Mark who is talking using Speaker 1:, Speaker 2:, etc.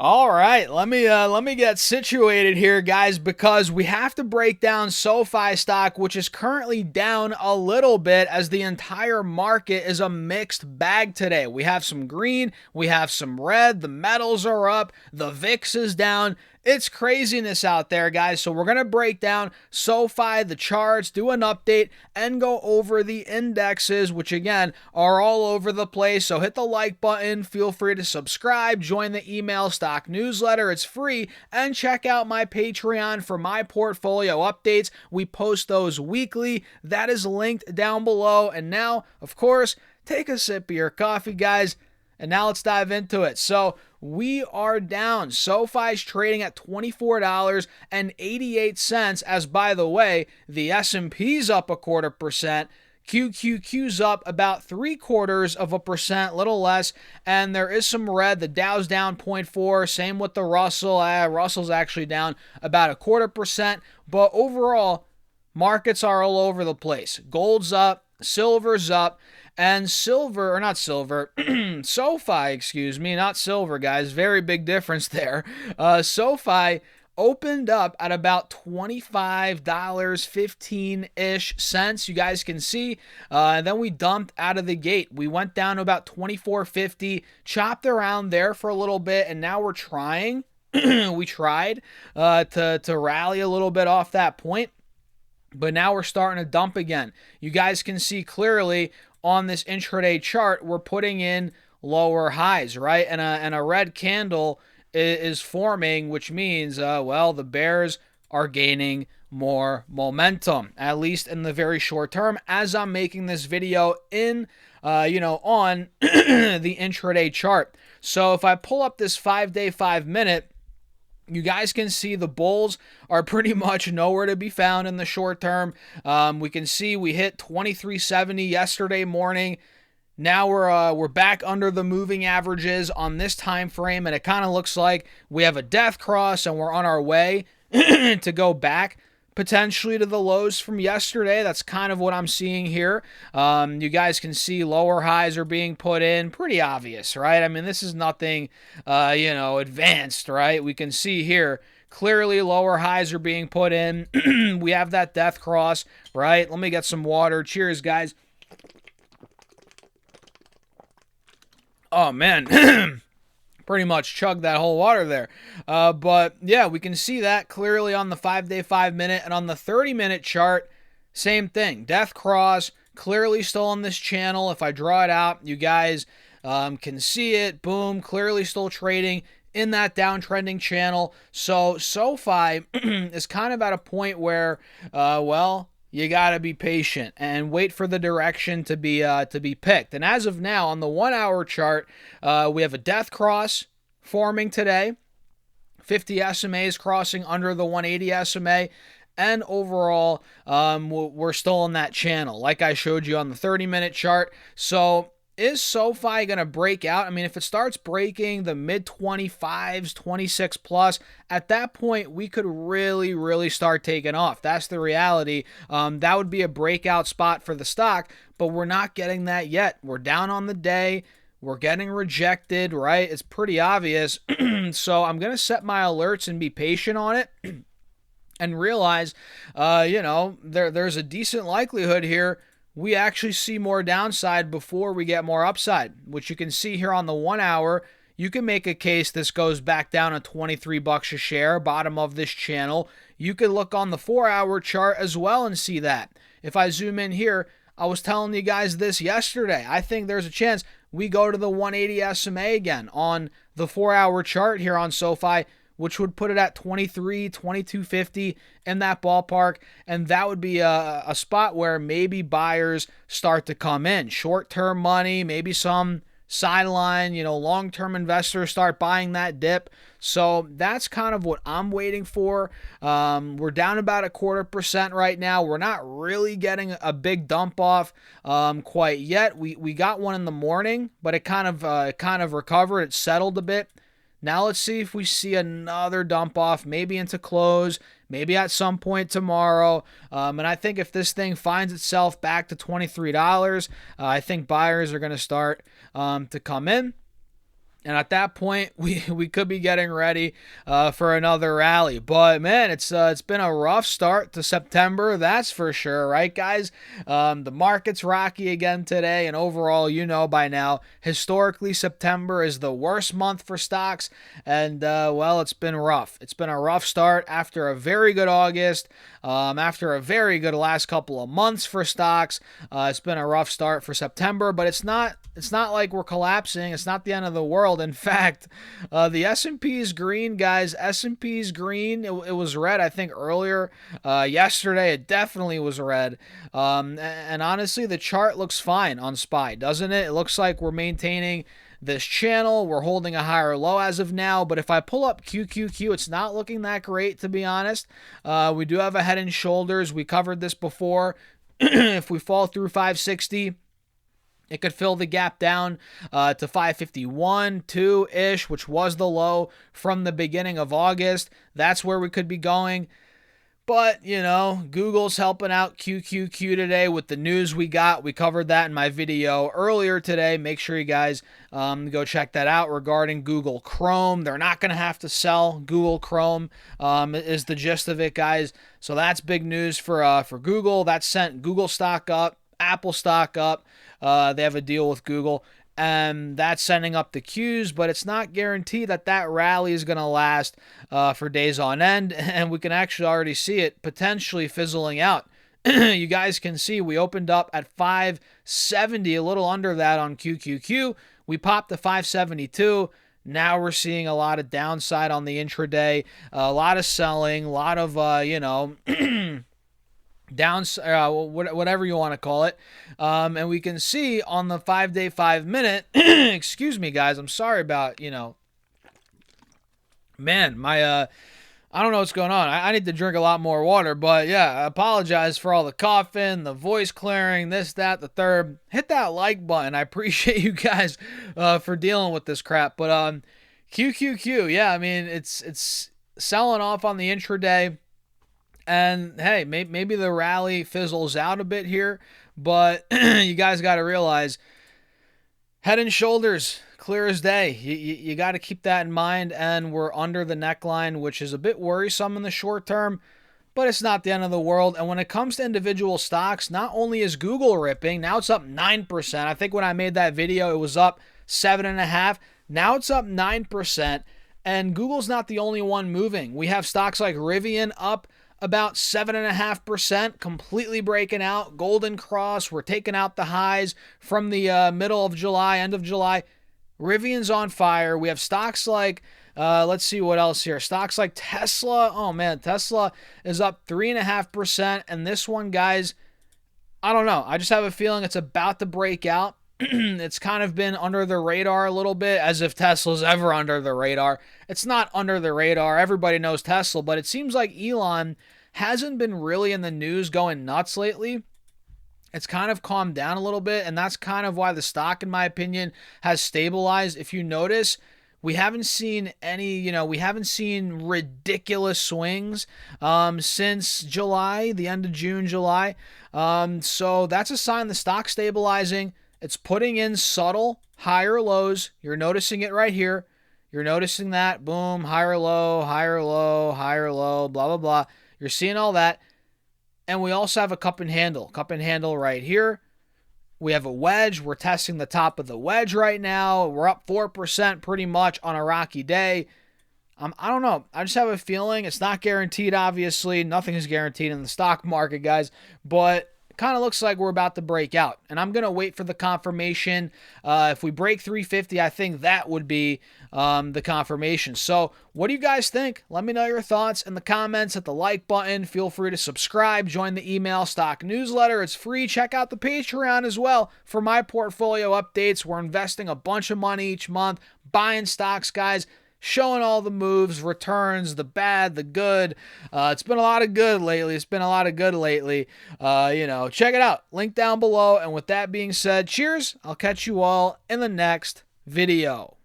Speaker 1: All right, let me get situated here, guys, because we have to break down SoFi stock, which is currently down a little bit as the entire market is a mixed bag today. We have some green, we have some red, the metals are up, the VIX is down. It's craziness out there, guys. So we're going to break down SoFi, the charts, do an update, and go over the indexes, which again are all over the place. So hit the like button. Feel free to subscribe. Join the email stock newsletter. It's free. And check out my Patreon for my portfolio updates. We post those weekly. That is linked down below. And now, of course, take a sip of your coffee, guys. And now let's dive into it. So we are down. SoFi's trading at $24.88. As by the way, the S&P's up 0.25%. QQQ's up about 0.75%, little less, and there is some red. The Dow's down 0.4. Same with the Russell. Russell's actually down about 0.25%. But overall, markets are all over the place. Gold's up, silver's up. And SoFi, excuse me, not silver, guys. Very big difference there. SoFi opened up at about $25.15-ish cents. You guys can see. And then we dumped out of the gate. We went down to about $24.50, chopped around there for a little bit, and now we're trying. We tried to rally a little bit off that point. But now we're starting to dump again. You guys can see clearly on this intraday chart, we're putting in lower highs, right? And a red candle is forming, which means, the bears are gaining more momentum, at least in the very short term, as I'm making this video on the intraday chart. So if I pull up this 5-day, 5-minute, you guys can see the bulls are pretty much nowhere to be found in the short term. We can see we hit 2370 yesterday morning. Now we're back under the moving averages on this time frame, and it kind of looks like we have a death cross and we're on our way to go back potentially to the lows from yesterday. That's kind of what I'm seeing here. You guys can see lower highs are being put in. Pretty obvious, right? I mean, this is nothing, advanced, right? We can see here clearly lower highs are being put in. We have that death cross, right? Let me get some water. Cheers, guys. Oh, man. Pretty much chugged that whole water there. But yeah, we can see that clearly on the 5-day, 5-minute, and on the 30-minute chart, same thing. Death cross, clearly still on this channel. If I draw it out, you guys can see it. Boom, clearly still trading in that downtrending channel. So SoFi is kind of at a point where, you got to be patient and wait for the direction to be picked. And as of now, on the 1-hour chart, we have a death cross forming today. 50 SMAs crossing under the 180 SMA. And overall, we're still in that channel, like I showed you on the 30-minute chart. So is SoFi going to break out? I mean, if it starts breaking the mid-25s, 26 plus, at that point, we could really, really start taking off. That's the reality. That would be a breakout spot for the stock, but we're not getting that yet. We're down on the day. We're getting rejected, right? It's pretty obvious. So I'm going to set my alerts and be patient on it and realize, there's a decent likelihood here we actually see more downside before we get more upside, which you can see here on the 1 hour. You can make a case this goes back down to $23 a share, bottom of this channel. You could look on the 4-hour chart as well and see that. If I zoom in here, I was telling you guys this yesterday. I think there's a chance we go to the 180 SMA again on the 4-hour chart here on SoFi, which would put it at 23, 22.50 in that ballpark. And that would be a spot where maybe buyers start to come in. Short-term money, maybe some sideline, long-term investors start buying that dip. So that's kind of what I'm waiting for. We're down about 0.25% right now. We're not really getting a big dump off quite yet. We got one in the morning, but it kind of recovered. It settled a bit. Now let's see if we see another dump off, maybe into close, maybe at some point tomorrow. And I think if this thing finds itself back to $23, I think buyers are going to start to come in. And at that point, we could be getting ready for another rally. But man, it's been a rough start to September, that's for sure, right, guys? The market's rocky again today, and overall, you know by now, historically, September is the worst month for stocks. And well, it's been rough. It's been a rough start after a very good August, after a very good last couple of months for stocks. It's been a rough start for September, but it's not like we're collapsing. It's not the end of the world. In fact, the S&P is green, guys. S&P is green. It was red, I think, earlier yesterday. It definitely was red. And honestly, the chart looks fine on SPY, doesn't it? It looks like we're maintaining this channel. We're holding a higher low as of now, but if I pull up QQQ, it's not looking that great, to be honest. We do have a head and shoulders. We covered this before. If we fall through 560, it could fill the gap down to 551, 2-ish, which was the low from the beginning of August. That's where we could be going. But, you know, Google's helping out QQQ today with the news we got. We covered that in my video earlier today. Make sure you guys go check that out regarding Google Chrome. They're not going to have to sell Google Chrome is the gist of it, guys. So that's big news for Google. That sent Google stock up, Apple stock up. They have a deal with Google, and that's sending up the Qs, but it's not guaranteed that that rally is going to last for days on end, and we can actually already see it potentially fizzling out. You guys can see we opened up at 570, a little under that on QQQ. We popped to 572. Now we're seeing a lot of downside on the intraday, a lot of selling, a lot of, whatever you want to call it. And we can see on the 5-day, 5-minute, excuse me, guys, I'm sorry about, man, my, I don't know what's going on. I need to drink a lot more water, but yeah, I apologize for all the coughing, the voice clearing, this, that, the third. Hit that like button. I appreciate you guys for dealing with this crap. But QQQ, yeah, I mean, it's selling off on the intraday. And hey, maybe the rally fizzles out a bit here, but you guys got to realize, head and shoulders, clear as day. You got to keep that in mind, and we're under the neckline, which is a bit worrisome in the short term, but it's not the end of the world. And when it comes to individual stocks, not only is Google ripping, now it's up 9%. I think when I made that video, it was up 7.5%. Now it's up 9%, and Google's not the only one moving. We have stocks like Rivian up about 7.5%, completely breaking out. Golden Cross, we're taking out the highs from the middle of July, end of July. Rivian's on fire. We have stocks like, let's see what else here. Stocks like Tesla. Oh, man, Tesla is up 3.5%. And this one, guys, I don't know. I just have a feeling it's about to break out. It's kind of been under the radar a little bit, as if Tesla's ever under the radar. It's not under the radar. Everybody knows Tesla, but it seems like Elon hasn't been really in the news going nuts lately. It's kind of calmed down a little bit, and that's kind of why the stock, in my opinion, has stabilized. If you notice, we haven't seen any, we haven't seen ridiculous swings since July, the end of June, July. So that's a sign the stock's stabilizing. It's putting in subtle higher lows. You're noticing it right here. You're noticing that. Boom, higher low, higher low, higher low, blah, blah, blah. You're seeing all that. And we also have a cup and handle. Cup and handle right here. We have a wedge. We're testing the top of the wedge right now. We're up 4% pretty much on a rocky day. I don't know. I just have a feeling it's not guaranteed, obviously. Nothing is guaranteed in the stock market, guys. But kind of looks like we're about to break out, and I'm going to wait for the confirmation. If we break 350, I think that would be the confirmation. So what do you guys think? Let me know your thoughts in the comments. Hit the like button. Feel free to subscribe. Join the email stock newsletter. It's free. Check out the Patreon as well for my portfolio updates. We're investing a bunch of money each month, buying stocks, guys. Showing all the moves, returns, the bad, the good. It's been a lot of good lately. Check it out. Link down below. And with that being said, cheers. I'll catch you all in the next video.